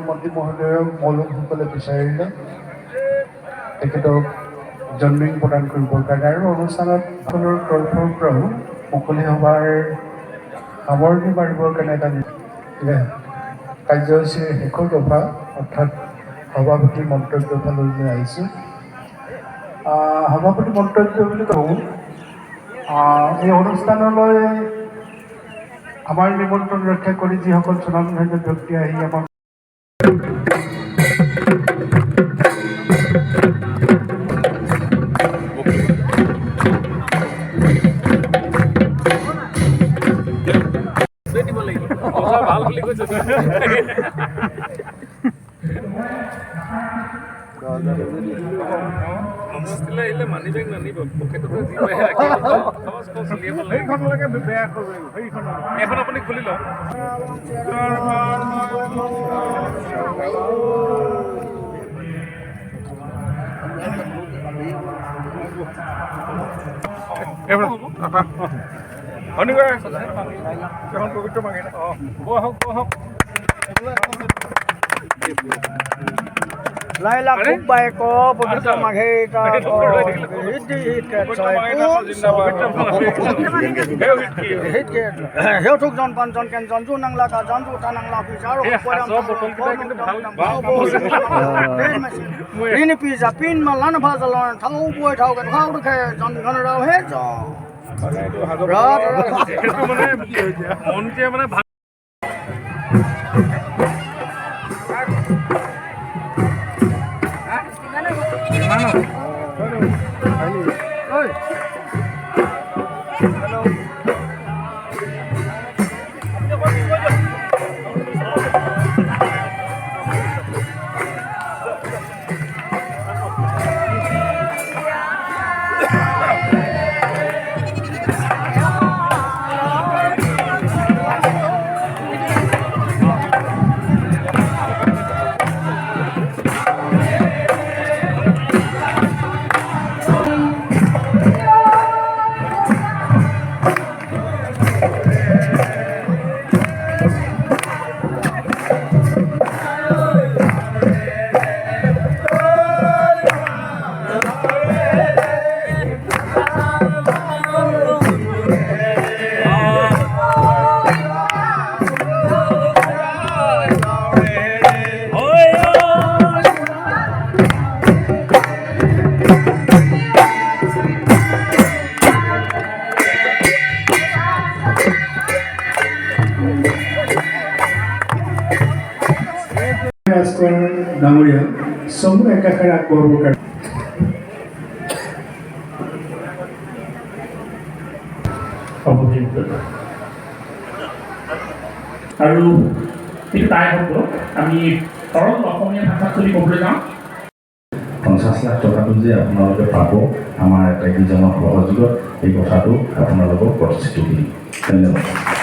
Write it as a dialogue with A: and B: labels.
A: মন্ত্ৰী মহোদয়ক মৌলকসকলে বিচাৰিলে তেখেতক জন্মিং প্ৰদান কৰিবৰ কাৰণে আৰু অনুষ্ঠানত সকলৰ তৰফৰ পৰাও মুকলি সভাৰ সামৰণি মাৰিবৰ কাৰণে এটা কাৰ্যসূচীৰ শেষৰ দফা অৰ্থাৎ সভাপতিৰ মন্তব্য ফাললৈ আহিছোঁ। সভাপতি মন্তব্য বুলি কওঁ, এই অনুষ্ঠানলৈ আমাৰ নিমন্ত্ৰণ ৰক্ষা কৰি যিসকল স্বনামধন্য ব্যক্তি আহি আমাক
B: আপুনি খুলি লওক। পবিত্ৰ মাগে
C: Laila kubai ko pagkita maghita ko hit heo thuk jon pan jon ken jon ju nang la ka jon ju ta nang la pi jaro ko dam ini pizza pin ma lan bha jalon thau boi thau ka thau khe jon gon ra he jo
A: ডাঙৰীয়া চমু একাষাৰ আগবঢ়াবৰ কাৰণে
D: আৰু এই তাই শব্দ আমি সৰল অসমীয়া ভাষাত যদি ক'বলৈ যাওঁ 50 লাখ টকাটো যে আপোনালোকে পাব আমাৰ এটা কিজনৰ সহযোগত এই কথাটো আপোনালোকক প্ৰতিশ্ৰুতি দিম। ধন্যবাদ।